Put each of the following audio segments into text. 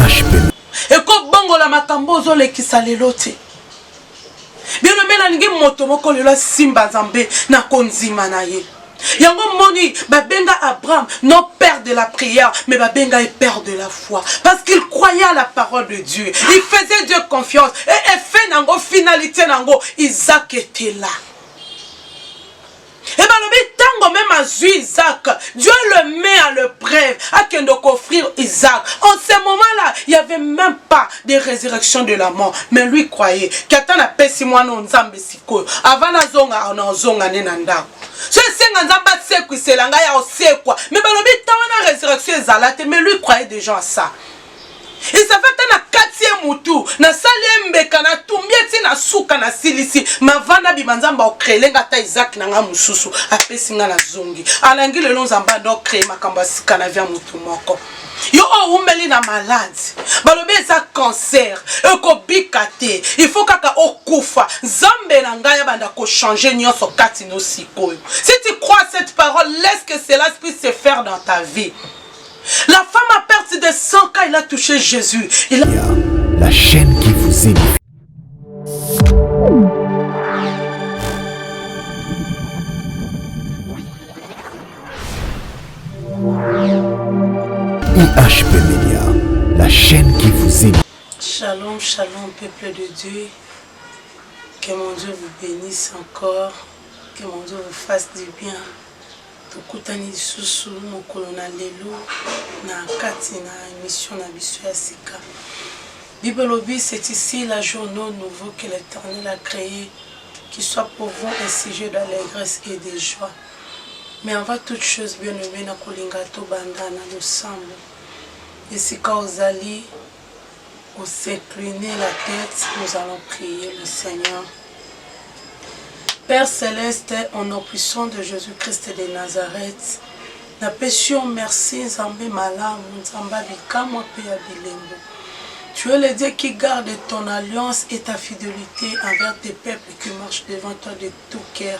IHP. Et ko bongo la makambo zo le kisalelo te. Bien le mena ningi moto moko lelo simba nzambe na konzima na ye. Yango moni babenga Abraham non père de la prière mais babenga est père de la foi parce qu'il croyait à la parole de Dieu. Il faisait Dieu confiance et fait nango finalité nango Isaac était là. Et bien le tango même à Isaac, Dieu le met à l'épreuve à qu'il doit offrir Isaac. En ce moment-là, il n'y avait même pas de résurrection de la mort. Mais lui croyait qu'attend la paix si moi non nzambe siko. Avant la zonga on zonga nenanda. Ce senga nzamba seko selanga ya osekwa. Mais ben le temps la résurrection ezalate mais lui croyait déjà à ça. Et ça fait na 4e mutu na saliembeka na tumbieti na suka na silisi mavanda bimanzamba okrelenga ta Isaac na nga mususu apesi nga na zongi alangi lelo nzamba do créer makamba sika na via mutu moko yo umeli na malade balobi eza cancer ekobikate il faut kaka okufa nzambe na ngai banda ko changer nyonso kati no sikoyo. Si tu crois cette parole, laisse que cela puisse se faire dans ta vie. La femme a perdu de 100 quand il a touché Jésus. La chaîne qui vous aime. IHP Media, la chaîne qui vous aime. Shalom, shalom, peuple de Dieu. Que mon Dieu vous bénisse encore. Que mon Dieu vous fasse du bien. Tokutani susu mokolo na lelo na kati na émission na biso ya sika. Bibelobi, c'est ici la journée nouveau que l'Éternel a créé, qui soit pour vous un sujet d'allégresse et de joie. Mais avant toute chose, bien aimé na kolinga to banda na losambo. Et sika ozali, au s'incliner la tête, nous allons prier le Seigneur. Père Céleste, au nom puissant de Jésus-Christ de Nazareth, na péchions merci Nzambe malamu, Nzamba bikamwa pe ya bilembo. Tu es le Dieu qui garde ton alliance et ta fidélité envers tes peuples qui marchent devant toi de tout cœur.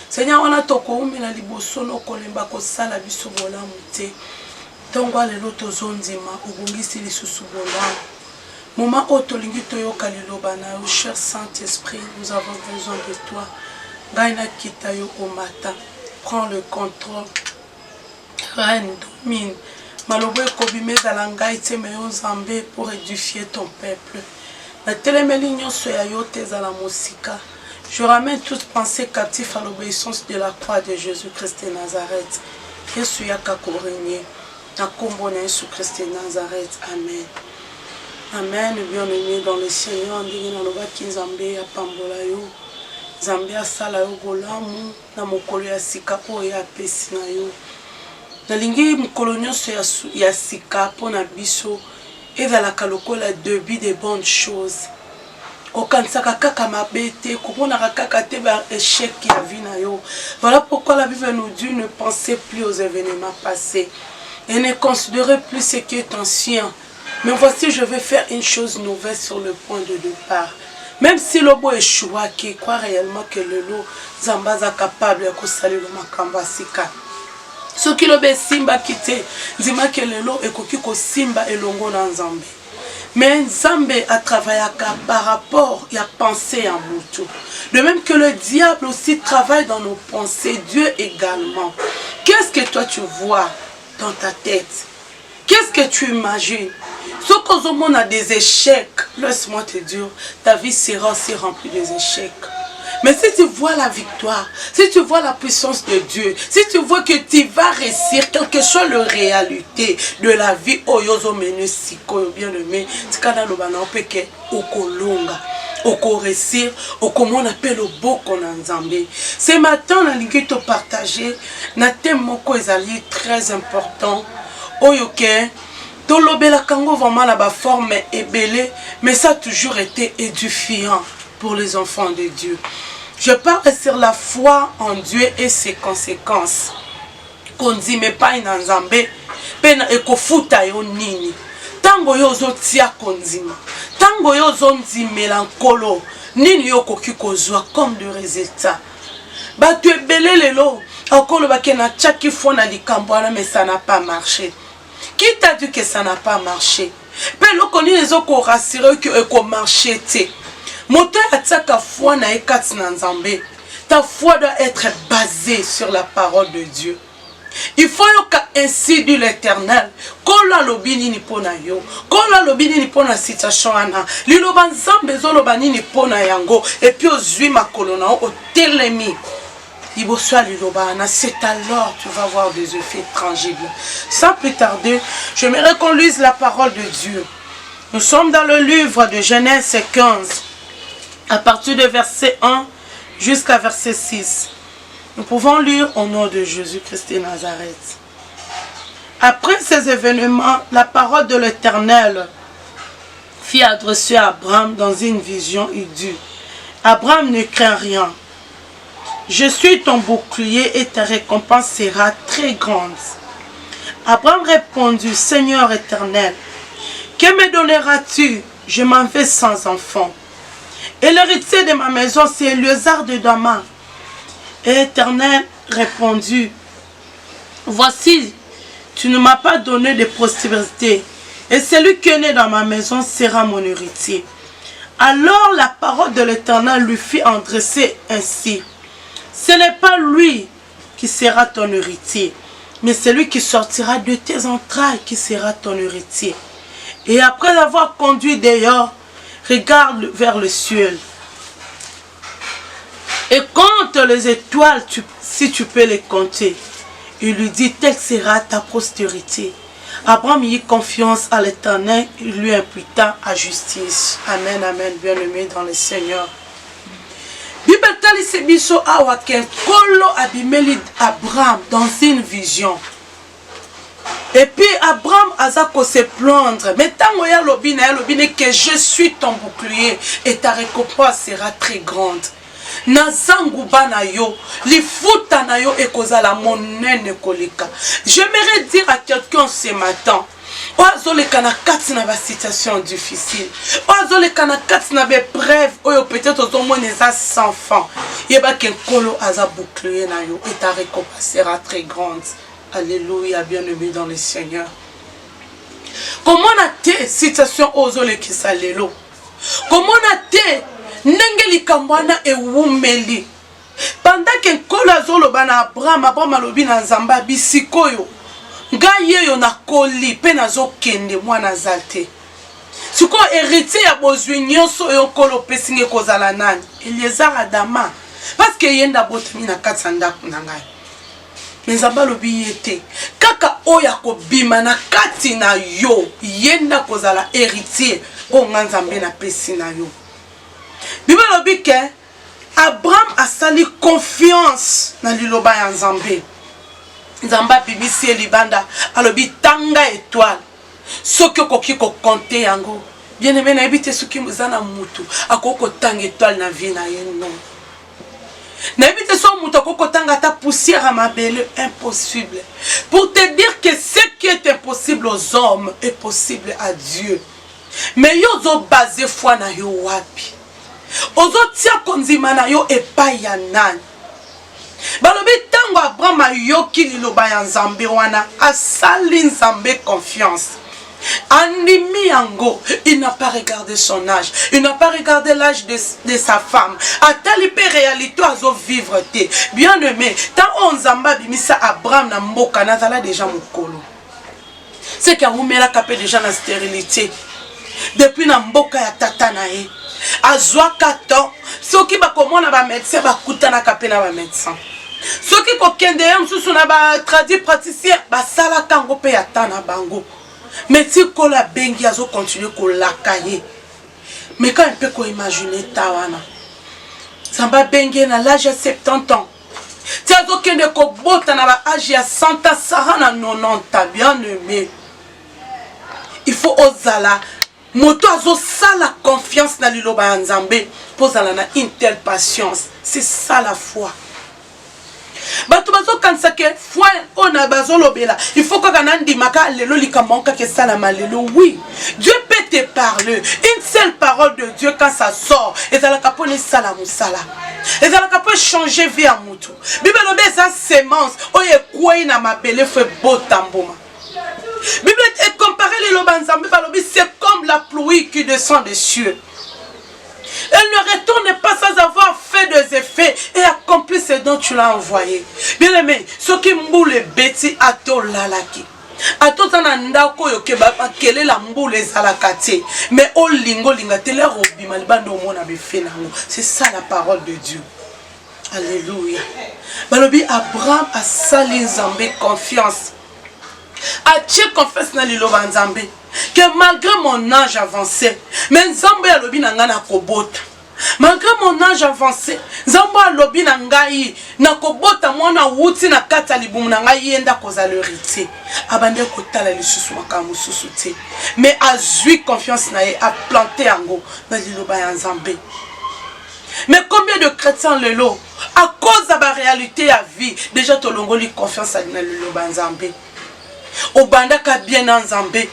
Seigneur, on a toko umela liboso no kolemba ko sala biso bolamu te. Tongwa lelo tozondima ubungisi lisusu bolamu. Moment où tolingi toyoka liloba na yo, cher Saint-Esprit, nous avons besoin de toi. Gaina Kitayo au matin, prends le contrôle, règne, domine. Malobo ekobime zalangai te meyo Nzambe pour édifier ton peuple. Na telemeli nyonso ya yo te zala mosika. Je ramène toute pensée captive à l'obéissance de la croix de Jésus-Christ de Nazareth. Yesu yaka korenye. Na kombo na Yesu Christ de Nazareth. Amen. Amen. Bien-aimé dans le Seigneur, ndenge na lobaki Nzambe ya pambola yo. Nzambe asala yo bolamu na mokolo ya sika oyo apesi na yo. Nalingi mokolo nyonso ya sika mpona biso ezalaka lokola début de bonnes choses. Kokanisaka kaka mabe te, komonaka kaka te ba échec ya vie na yo. Voilà pourquoi la Bible nous dit ne pensez plus aux événements passés et ne considérez plus ce qui est ancien. Mais voici, je vais faire une chose nouvelle sur le point de départ. Même si l'obo échoua, qui croit réellement que le lot Zambaza capable de saluer le makamba sika. Ce qui l'obe simba quitté, dima que le lot est ko simba et longo dans Nzambe. Mais Nzambe a travaillé par rapport à penser en mutu. De même que le diable aussi travaille dans nos pensées, Dieu également. Qu'est-ce que toi tu vois dans ta tête? Qu'est-ce que tu imagines? Ce qu'on a des échecs, laisse-moi te dire, ta vie sera aussi remplie des échecs. Mais si tu vois la victoire, si tu vois la puissance de Dieu, si tu vois que tu vas réussir, quelle que soit la réalité de la vie, oyozo menu siko bien aimé, tu kana lo bana opeke okolonga, réussir, comment on appelle au beau qu'on a Nzambe. Ce matin, on a lingi te partager, na thème moko ezali très important, oyoke. Tolobela kango vraiment la forme est belle, mais ça a toujours été édifiant pour les enfants de Dieu. Je parle sur la foi en Dieu et ses conséquences. Qu'on dit mais pas in Nzambe, pena ekofuta yo nini. Tango yo zotia konzima, tango yo zondi melankolo, nini yo koki kozwa comme de résultat. Ba tu es belé lelo, encore le bakena tchaki fona likambo mais ça n'a pas marché. Qui t'a dit que ça n'a pas marché? Pe lokoni ezo ko rassurer que eko marcher te. Moto ataka foi na ekati na Nzambe. Ta foi doit être basée sur la parole de Dieu. Il faut que ainsi dit l'Éternel. Kola lobini ni pona yo. Kola lobini ni pona situation ana. Liloba Nzambe zolobani ni pona yango. Et puis ozui makolona o telemi. C'est alors que tu vas voir des effets tangibles. Sans plus tarder, j'aimerais qu'on lise la parole de Dieu. Nous sommes dans le livre de Genèse 15, à partir de verset 1 jusqu'à verset 6. Nous pouvons lire au nom de Jésus-Christ de Nazareth. Après ces événements, la parole de l'Éternel fut adressée à Abraham dans une vision. Il dit, Abraham ne craint rien. Je suis ton bouclier et ta récompense sera très grande. Abraham répondit, Seigneur éternel, que me donneras-tu? Je m'en vais sans enfant. Et l'héritier de ma maison, c'est Éléazar de Damas. Et l'Éternel répondit, voici, tu ne m'as pas donné de postérité, et celui qui est né dans ma maison sera mon héritier. Alors la parole de l'Éternel lui fit adresser ainsi. Ce n'est pas lui qui sera ton héritier, mais celui qui sortira de tes entrailles qui sera ton héritier. Et après l'avoir conduit dehors, regarde vers le ciel. Et compte les étoiles si tu peux les compter. Il lui dit, telle sera ta postérité. Abraham y eut confiance à l'Éternel, il lui imputa à justice. Amen, amen, bien-aimé dans le Seigneur. Bible talisi biso awa ken kolo abimeli Abraham dans une vision. Et puis Abraham azako se plaindre. Mais tango ya lobine que je suis ton bouclier et ta récompense sera très grande. Nazangu bana yo, lifuta na yo ekozala monene koleka. J'aimerais dire à quelqu'un ce matin. Oazoleka na kati na ba situation difficile. Oazoleka na kati na be brève oyo peut-être ozomona eza sans fin. Yeba ken kolo aza bouclier na yo et ta récompense sera très grande. Alléluia, bien-aimé dans le Seigneur. Comment a te situation ozolekisa lelo? Comment a te nengeli kambwana e wumeli? Pendant que kolo azoloba na Abraham alobi na Nzamba bisikoyo. Ngai yeyo na koli pe nazo kende mwana zalte. Siko héritier ya bozwi nyonso yo kolo pesinge kozala nani? Éléazar Adama. Parce que yenda botami na kati ya ndako na ngai. Nzamba lobi yete. Kaka oya kobima na kati na yo yenda kozala héritier o Nzambe na pesi na yo. Bible lobi ke Abraham asali confiance na liloba ya Nzambe. Nzamba bibisi libanda alobi tanga étoile soki okoki ko compter yango bien aimé na ebite soki muzana mutu akoko tanga étoile na vie na ye non na ebite so mutu akoko tanga ta poussière à mabele impossible pour te dire que ce qui est impossible aux hommes est possible à Dieu. Mais yo zo basé foi na yo wapi ozo tia konzima na yo epai ya nani? Balobi tango Abraham ayoki liloba ya Nzambe wana asali Nzambe confiance. Andimi yango, il n'a pas regardé son âge, il n'a pas regardé l'âge de sa femme. Atali pe réalité azo vivre te. Bien aimé, tant on Nzamba bimisa Abraham na mboka nazala déjà mukolo. C'est qu'il y a oumela kapé déjà na stérilité. Depuis na mboka ya tata na ye. Azwa katon, soki bakomona ba médecin bakutana kapé na ba médecin. Soki kokende msusu na ba tradi praticien basala kango pe ya tana bango. Mais si kola bengi azo continuer ko lakaye. Mais quand on peut ko imaginer tawana. Samba bengi na l'âge de 70 ans. Ti azo kende ko bota na ba âge ya 100 ans sara na 90 ans bien aimé. Il faut ozala moto azo sala confiance na liloba ya Nzambe pozala na une telle patience. C'est ça la foi. Bato bazo kanisa ke foi ona bazo lobela. Il faut que kanandi maka lelo likamonka ke sala malelo. Oui, Dieu peut te parler. Une seule parole de Dieu quand ça sort, et ça la capone sala musala. Et ça la capone changer vie à mutu. Bible lobe sa semence oye kwei na mabele fe botamboma. Bible est comparé les lobanzambe, c'est comme la pluie qui descend des cieux. Elle ne retourne pas sans avoir fait des effets et accompli ce dont tu l'as envoyé. Bien aimé, ce qui mboule bêti à to lalaki. A tout en andako yoke baba kele la mboule zalakati. Mais au lingo lingatele robi malibando mona befenango. C'est ça la parole de Dieu. Alléluia. Balobi Abraham a sali Nzambe confiance. A tché confiance na lilo banzambe. Que malgré mon âge avancé, mais Nzambe alobi na nga na kobota. Malgré mon âge avancé, Nzambe alobi na ngai na kobota mwana wuti na kata libumu na ngai yenda koza l'héritier. Abande kotala lisusu makamu susu te. Mais azui confiance na ye a planté yango na liloba ya Nzambe. Mais combien de chrétiens lelo à cause de la réalité à vie déjà tolongoli confiance à liloba Nzambe. Obanda ka bien na Nzambe.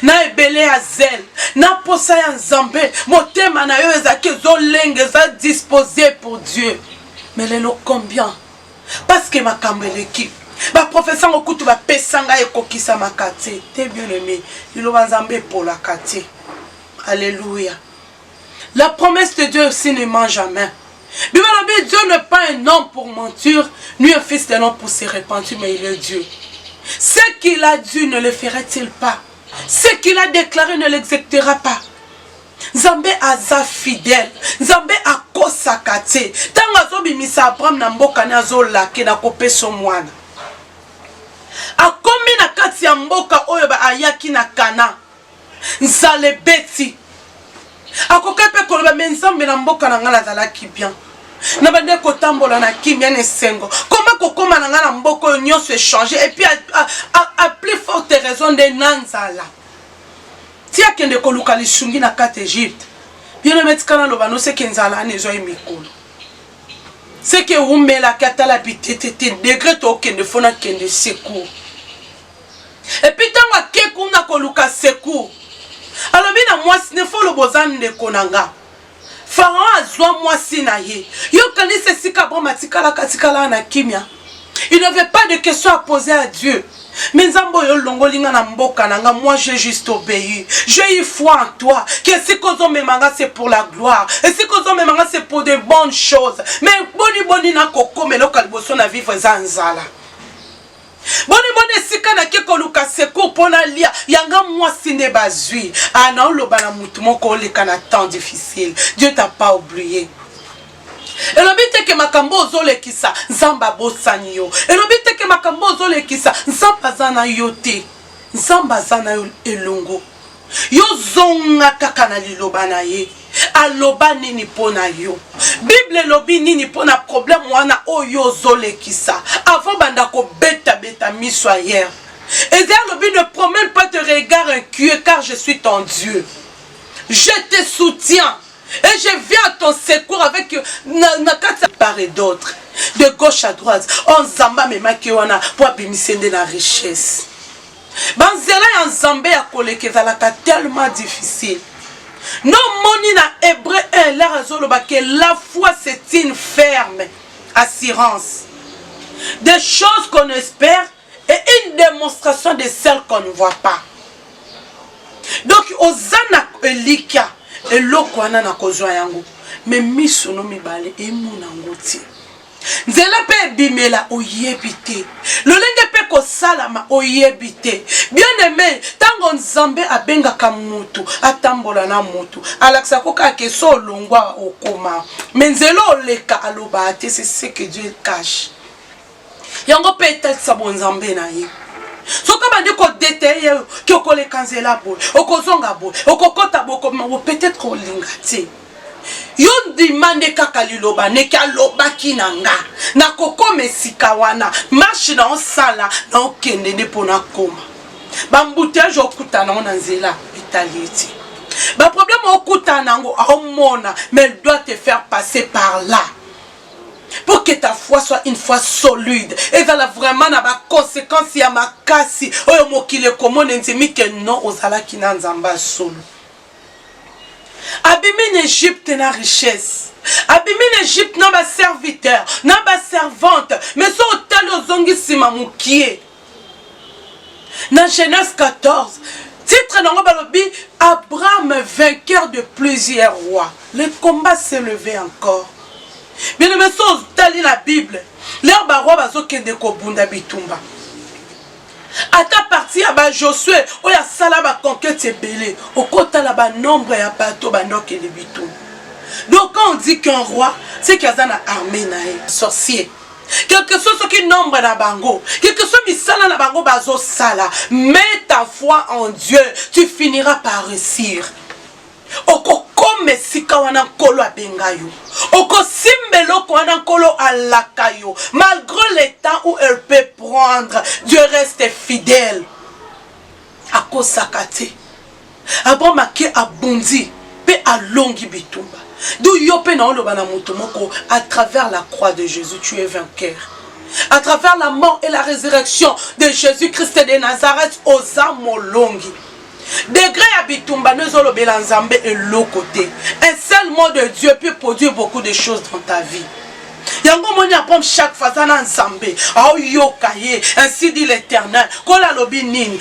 Na ebele ya zel, na posa ya Nzambe, motema na yo ezaki zolenge za disposé pour Dieu. Mais lelo combien? Parce que makambo eleki. Ba professeur okutu ba pesanga ekokisa makate. T'es bien aimé. Liloba Nzambe pour la kate. Alléluia. La promesse de Dieu aussi ne ment jamais. Dieu n'est pas un homme pour mentir, ni un fils d'un homme pour se repentir, mais il est Dieu. Ce qu'il a dit ne le ferait-il pas? Ce qu'il a déclaré ne l'exécutera pas. Nzambe aza fidèle. Nzambe akosakate. Tango azobimisa Abraham na mboka na azolake na kopeso mwana. Akomi na kati ya mboka oyo ba ayaki na Kana. Nzale beti. Akokepe koloba mais Nzambe na mboka na nga nazalaki bien. Na bande kotambola na kimia ne sengo. Comment kokoma na nga na mboka oyo nyonso échanger et puis à plus forte raison de nanzala. Tia kende koluka lisungi na kati Égypte. Bien le mettre kana loba no se kenzala nezo emikolo. C'est que umela katala bitete degré to kende fona kende secours. Et puis tango akekuna koluka secours. Alors bien moi ne faut le bozan de konanga. Pharaon azwa mwasi na ye. Yo kanise sika bon matikala katikala na kimia. Il n'avait pas de questions à poser à Dieu. Mais Nzambo yo longolinga na mboka nanga, moi j'ai juste obéi. J'ai eu foi en toi. Que si kozo memanga c'est pour la gloire. Et si kozo memanga c'est pour de bonnes choses. Mais boni na koko melo kaliboso na vivre zanzala. Boni sika na ke koluka secours pona lia yanga mwasi ne bazui. Ah non lo bana mutu moko le kana temps difficile. Dieu t'a pas oublié. Et l'obité que makambo ozole kisa Nzamba bosani yo. Et l'obité que makambo ozole kisa Nzamba zana yote. Nzamba zana elongo. Yo zonga kaka na liloba na ye. Aloba nini pona yo. Bible lobi nini pona problème wana oyo ozole kisa. Avant banda ko beta miso hier. Et lobi ne promène pas de regard inquiet car je suis ton Dieu. Je te soutiens. Et je viens à ton secours avec na part et d'autres. De gauche à droite. On zamba me makiwana pour abimisende la richesse. Banzela ya nzambe ya kolekezalaka tellement difficile. Non moni na hébreu 1 la razoloba que la foi c'est une ferme assurance. Des choses qu'on espère et une démonstration de celles qu'on ne voit pas. Donc ozana elika eloko wana na kozwa yango mais miso no mibale emuna ngoti nzela pe bimela oyebite lolenge pe ko salama oyebite bien aimé tango Nzambe abengaka mutu atambola na mutu alaksa ko ka ke so longwa okoma mais nzela oleka aloba ate c'est ce que Dieu cache yango pe etalisa bon Nzambe na ye. Soka bandi ko détailler ki okole kanzela boy okozonga boy okokota boko peut-être ko lingati yo demande kaka liloba neka loba kinanga na koko mesika wana marche na osala na okende ne pona koma bambouteage okutana na nzela vitalité ba problème okutana ngo aomona mais elle doit te faire passer par là. Pour que ta foi soit une foi solide. Et ça vraiment na ba conséquence ya makasi. Oyo mokile komo nzimi que non ozala kina nzamba solo. Abimi en Égypte na richesse. Abimi en Égypte na ba serviteur, na ba servante, mais so tel ozongi sima mukie. Dans Genèse 14, titre non balobi Abraham vainqueur de plusieurs rois. Le combat s'est levé encore. Bien aimé, so tali la Bible. Leur barwa bazo kende ko bunda bitumba. Ata parti à ba Josué, oya sala ba conquête ebele, au kota la ba nombre ya bateau ba nok de bitumba. Donc quand on dit qu'un roi, c'est qu'il y a une armée naïe, sorcier. Quelque chose qui nombre na bango, quelque chose qui sala na bango bazo sala. Mets ta foi en Dieu, tu finiras par réussir. Oko kome sika wana kolo abengayo. Oko simbelo wana kolo alakayo. Malgré les temps où elle peut prendre, Dieu reste fidèle. Ako sakate. Abraham ake abondi pe alongi bitumba. D'où yope na olo bana motomoko à travers la croix de Jésus, tu es vainqueur. À travers la mort et la résurrection de Jésus-Christ de Nazareth aux amolongi. Degré à bitumba nous olo belanzambe et l'autre côté. Un seul mot de Dieu peut produire beaucoup de choses dans ta vie. Yango moni apom chaque fois na nzambe au yokaye ainsi dit l'Éternel kola lobi nini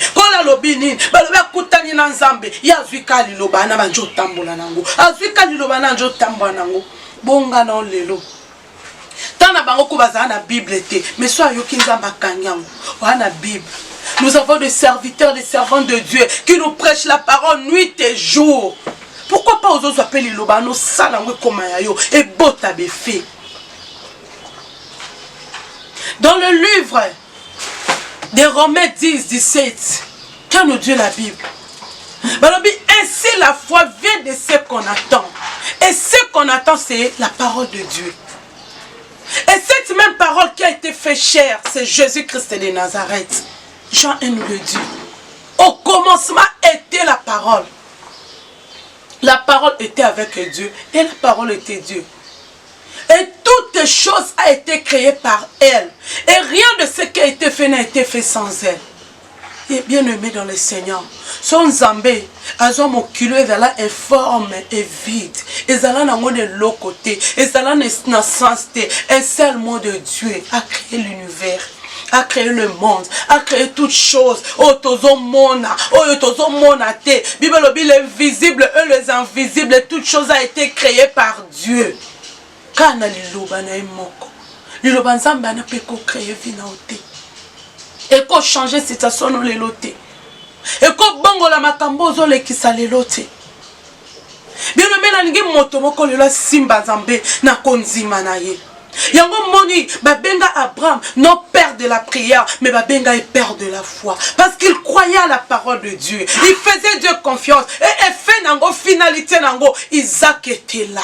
balobe kutani na nzambe ya zwika liloba na banjo tambola nango azwika liloba na njo tambola nango bonga na lelo tana bango ko bazana na Bible te mais soit yoki nzamba kanyango wana Bible. Nous avons des serviteurs, des servants de Dieu qui nous prêchent la parole nuit et jour. Pourquoi pas aux autres appeler liloba no salango komayayo et bota befe. Dans le livre des Romains 10, 17, quand nous dit la Bible, ainsi la foi vient de ce qu'on attend. Et ce qu'on attend, c'est la parole de Dieu. Et cette même parole qui a été faite chair, c'est Jésus-Christ de Nazareth. Jean 1 nous le dit. Au commencement était la parole. La parole était avec Dieu et la parole était Dieu. Et toute chose a été créée par elle. Et rien de ce qui a été fait n'a été fait sans elle. Et bien aimé dans le Seigneur. Son Zambé, a mon kilo est là informe et vide. Et là n'a de l'autre côté. Et là n'a sens. Un seul mot de Dieu a créé l'univers. A créé le monde, a créé toutes choses. Oh, tozo mona, oh, tozo mona te. Bible les visibles et les invisibles, toutes choses a été créées par Dieu. Kana liloba na imoko. Liloba nzamba na peko créer vie na ote. Et ko changer situation no lelote. Et ko bongo la makambo zo le kisa lelote. Bien le mena ngi moto moko lelo simba nzambe na konzima na ye. Yango moni babenga Abraham non père de la prière mais babenga est père de la foi parce qu'il croyait à la parole de Dieu. Il faisait Dieu confiance et fait nango finalité nango Isaac était là.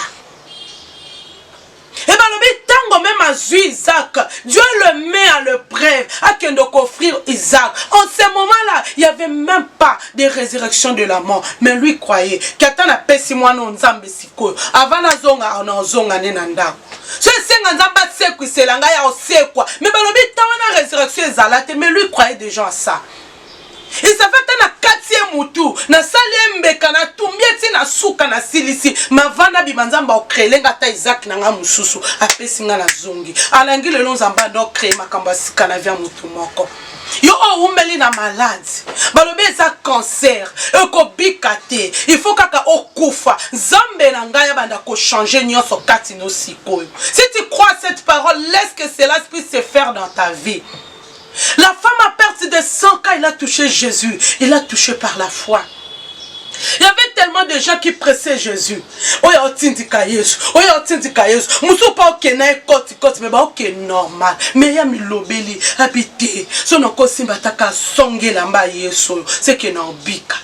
Et bien le tango même à Isaac, Dieu le met à l'épreuve à qu'il doit offrir Isaac. En ce moment-là, il n'y avait même pas de résurrection de la mort. Mais lui croyait qu'attend la paix si moi non nzambe siko. Avant la zonga on zonga nenanda. Ce senga nzamba seko c'est langa ya osekwa. Mais ben le tawana résurrection ezalate mais lui croyait déjà à ça. Il s'est fait na 4e moutou na salembe kana tumbieti na suka na silisi mavana bimanzamba okrelenga ta Isaac nanga mususu apesinga na zongi alangi le nzamba do créer makamba sika na via mutu moko yo o umeli na malade balobe za cancer ekobikate il faut kaka okufa zambe na ngaya banda ko changer nyonso kati no sikoyo. Si tu crois cette parole, laisse que cela puisse se faire dans ta vie. La femme a perdu de 100 cas, il a touché Jésus. Il a touché par la foi. Il y avait tellement de gens qui pressaient Jésus. Oh, il y a otindika Yesu. Oh, il y a otindika Yesu. Moussou pas ok na koti mais ba ok normal. Mais ya milobeli habité. Son encore simba taka songe lamba Yesu. C'est que non bika.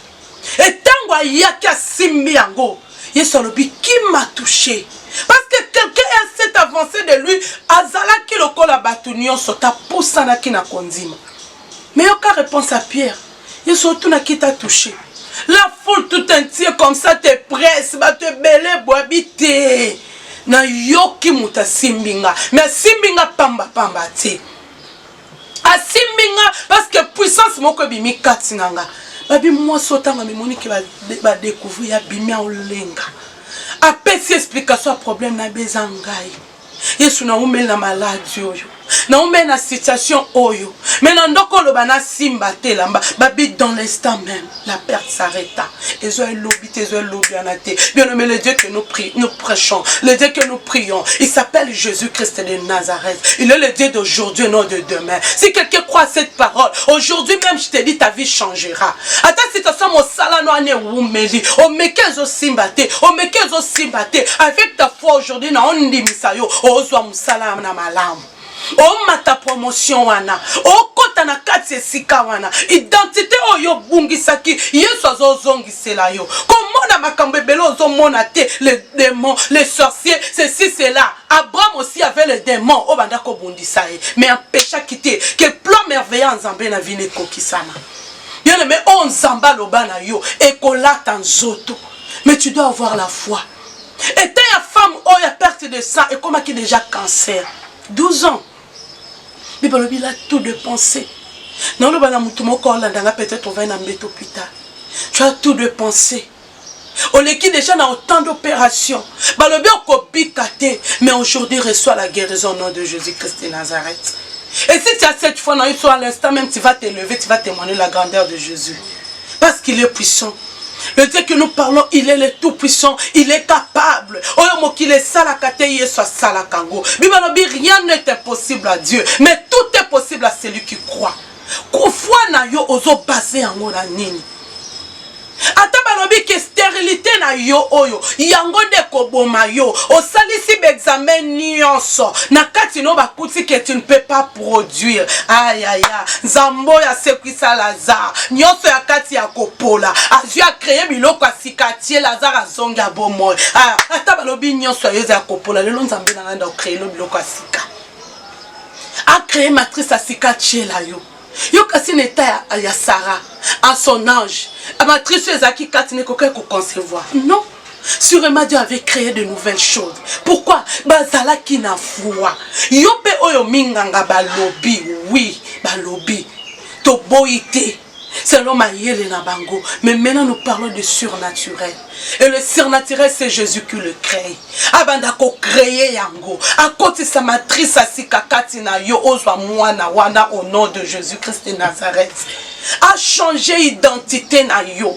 Et tango ayaki asimbi yango. Yesu alobi qui m'a touché. Parce que quelqu'un s'est avancé de lui, azala ki lokola batunio sota poussana ki na konzima. Mais aucune réponse à Pierre. Yesu tuna ki t'a touché. La foule tout entière comme ça te presse, ba te belé boabité. Na yoki muta simbinga, mais simbinga pamba pamba te. A simbinga parce que puissance moko bimi katinanga. Babi moi sotanga mimoni ki ba découvrir ya bimi olenga. Après cette explication à problème na bezangai. Yesu na umeli na maladie oyo. na omé na situation oyo mais na ndoko loba na simba te lamba babi dans l'instant même la perte s'arrêta et zo lobby te zo lobby anate bien nommé le Dieu que nous prêchons, le Dieu que nous prions, il s'appelle Jésus-Christ de Nazareth. Il est le Dieu d'aujourd'hui, non de demain. Si quelqu'un croit à cette parole, aujourd'hui même je te dis ta vie changera. Attends si tu as mon salano ane wumeli, o mekezo simbate, o mekezo simbate avec ta foi aujourd'hui na ondi misayo, o zo musala na malamu. O mata promotion wana o kota na kati esika wana identité oyo bungisaki Yesu azozongisela yo komona makambo ebele ozomona te les démons les sorciers ceci cela. Abraham aussi avait les démons o banda ko bundisa mais empêcha quitter que plan merveilleux Nzambe na vine kokisana bien aimé on Nzamba lobana yo ekolata nzoto mais tu dois avoir la foi. Et ta femme oya perte de sang et comme qui déjà cancer 12 ans. Il a tout dépensé. Non, peut-être on va en mettre plus tard. Tu as tout dépensé. On est qui déjà dans autant d'opérations. Mais aujourd'hui reçoit la guérison au nom de Jésus-Christ de Nazareth. Et si tu as cette foi, à l'instant même, tu vas t'élever, tu vas témoigner la grandeur de Jésus. Parce qu'il est puissant. Le Dieu que nous parlons, il est le tout-puissant, il est capable. Rien n'est impossible à Dieu, mais tout est possible à celui qui croit. Ata balobi que stérilité na yo oyo yango de koboma yo osalisi examen nyonso na kati no bakuti que tu ne peux pas produire aïe aïe nzambo ya sekwisa Lazare nyonso ya kati ya kopola azu a créé biloko asikatie Lazare azonga bomoy ata balobi nyonso ya kopola lelo nzambe na nganda créé lo biloko asika a créé matrice asikatie la yo. Yo kasi neta ya Sarah en son âge matrice ezaki kati ne koka ko concevoir non sûrement Dieu avait créé de nouvelles choses. Pourquoi bazala ki na foi yo pe oyo minganga balobi oui balobi to boité selon Maïele na bango. Mais maintenant nous parlons de surnaturel. Et le surnaturel c'est Jésus qui le crée. Abanda ko créer yango. À côté sa matrice asika katina yo ozwa mwana wana au nom de Jésus-Christ de Nazareth. A changer identité na yo.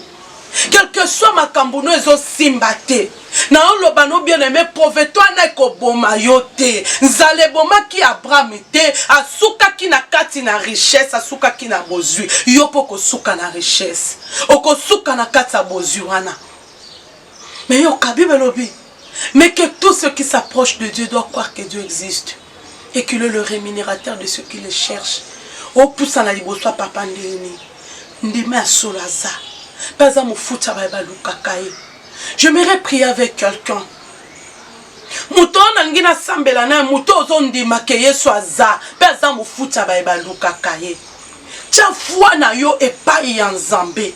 Quel que soit ma kambuno ezo simbate. Na olobano bien aimé prouve-toi na koboma yote. Nzale boma ki Abraham te asuka ki na kati na richesse asuka ki na bozui. Yo poko suka na richesse. Oko suka na kati bozui wana. Mais yo kabibe lobi. Mais que tout ce qui s'approche de Dieu doit croire que Dieu existe et qu'il est le rémunérateur de ceux qui le cherchent. O poussa na liboso papa ndeni. Ndime asolaza. Pas à mon foot j'aimerais prier avec quelqu'un. Mouton nangina sambela na mouton zondi makeye swaza. Pas à mon foot Tia foi na yo et pas Nzambe.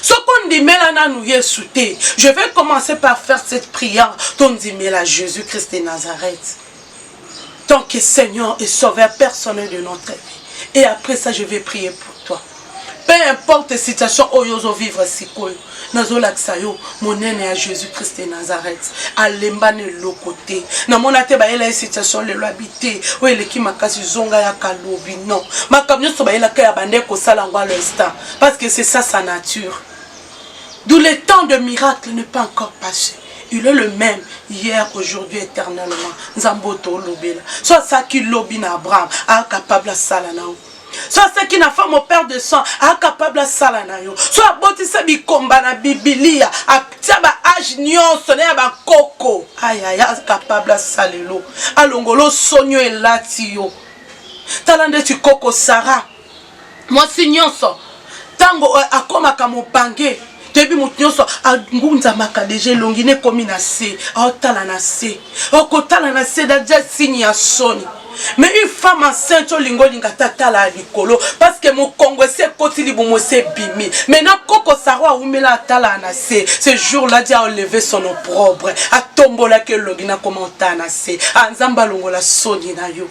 Ce qu'on dit melana nous yesute. Je vais commencer par faire cette prière. Ton dit à Jésus-Christ de Nazareth. Tant que Seigneur et Sauveur personnel de notre vie. Et après ça je vais prier pour toi. Peu importe la situation où vous vivre si quoi, mon aîné à Jésus-Christ de Nazareth, à l'embane le côté. Na mon ate ba la situation le habité, où il qui m'a cassé zonga ya kalobi non. Ma camion so ba la ka bande ko sala ngwa l'instant parce que c'est ça sa nature. D'où le temps de miracle n'est pas encore passé. Il est le même hier, aujourd'hui, éternellement. Nzamboto lobela. Soit ça qui lobby na Abraham, a capable à salanao. Soit ce qui n'a pas mon père de sang, a capable à salanayo. Soit botisa bikomba na bibilia, a tiaba âge nyon sonné à ba koko. Aïe aïe, a capable à salelo. Alongolo sonyo et latio. Talande tu koko Sarah. Moi si nyonso. Tango akoma kamo bangé. Debi mutinyoso a ngunza makadeje longine komi na se. A otala na se. Okotala na se da déjà signe ya soni. Mais une femme enceinte lingo lingata tala likolo parce que mon Congo c'est koti libumo c'est bimi. Maintenant koko sarwa umela tala na se. Ce jour-là Dieu a levé son opprobre. A tombola que logina commenta na se. Anzamba longo la soni na yo.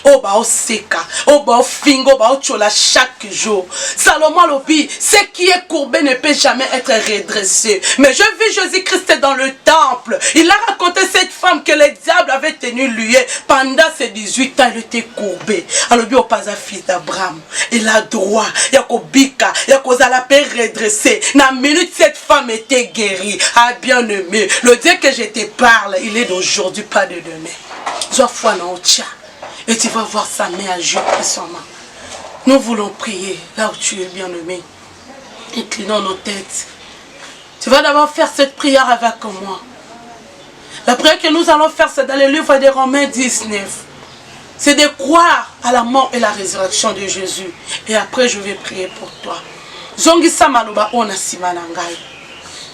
Oh bah seka, oh bah fingo, bah chola chaque jour. Salomon lobi, ce qui est courbé ne peut jamais être redressé. Mais je vis Jésus-Christ dans le temple. Il a raconté cette femme que le diable avait tenu liée pendant ses 18 ans. Elle était courbée. Alors bien au pas fils d'Abraham. Il a droit. Il y a kobika, il y a kozala peut redresser. Na minute cette femme était guérie. Ah bien aimé, le Dieu que je te parle, il est d'aujourd'hui, pas de demain. Sois foi dans tcha. Et tu vas voir sa main agir puissamment. Nous voulons prier là où tu es bien aimé. Inclinons nos têtes. Tu vas d'abord faire cette prière avec moi. La prière que nous allons faire, c'est dans le livre de Romains 19. C'est de croire à la mort et la résurrection de Jésus. Et après, je vais prier pour toi. Zongisa maloba ona simanangai.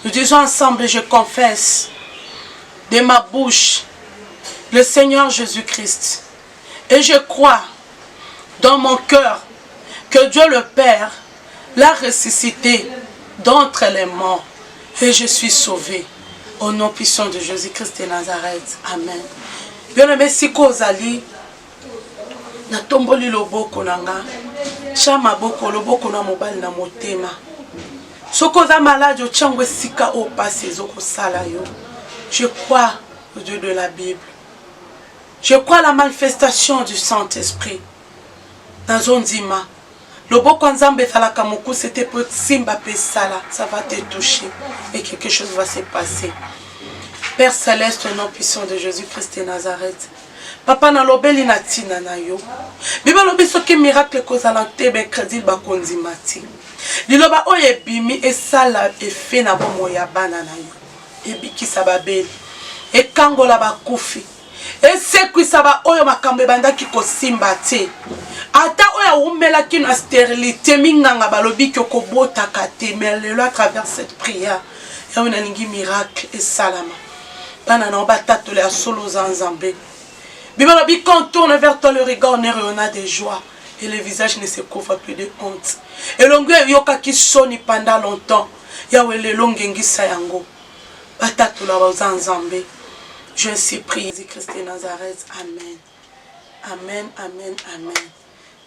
Nous disons ensemble, je confesse de ma bouche le Seigneur Jésus-Christ. Et je crois dans mon cœur que Dieu le Père l'a ressuscité d'entre les morts. Et je suis sauvé. Au nom puissant de Jésus-Christ de Nazareth. Amen. Bien-aimé, si kozali, na tomboli loboko nanga, chama boko loboko na mobali na motema. Sokoza malade, changwe sika o passe zoko sala yo. Je crois au Dieu de la Bible. Je crois à la manifestation du Saint-Esprit. Dans Zondima, le boko nzambe salaka moku c'était pour simba pesala, ça va te toucher et quelque chose va se passer. Père céleste, au nom puissant de Jésus-Christ de Nazareth. Papa na lobeli na tina na yo. Biba lobi soki miracle kozala te ben crédit ba konzimati. Liloba oye bimi et sala e fe na bomo ya bana na yo. E biki sababeli. E kangola ba kufi. Et c'est que ça va oyo makambe banda ki kosimba te. Ata oya umela ki na stérilité minganga balobi ki okobota kate mais lelo à travers cette prière ya una ningi miracle et salama. Bana na batatu le solo zanzambe. Bibalobi quand tourne vers toi le regard on a de joie et le visage ne se couvre plus de honte. Et longue yoka ki soni pendant longtemps. Ya wele longengi sayango. Batatu la zanzambe. Je suis prié, Jésus-Christ de Nazareth. Amen. Amen, amen, amen.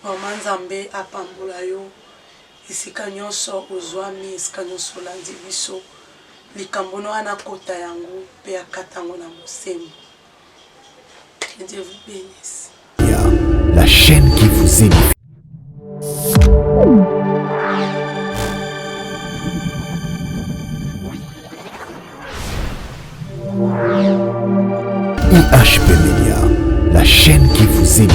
Maman Zambé a pambulayo. Isika nyonso ozwami, isika nyonso landi biso. Likambono anakota yangu, pe akatango na mosemo. Que Dieu vous bénisse. La chaîne qui vous édifie. IHP Media, la chaîne qui vous édifie.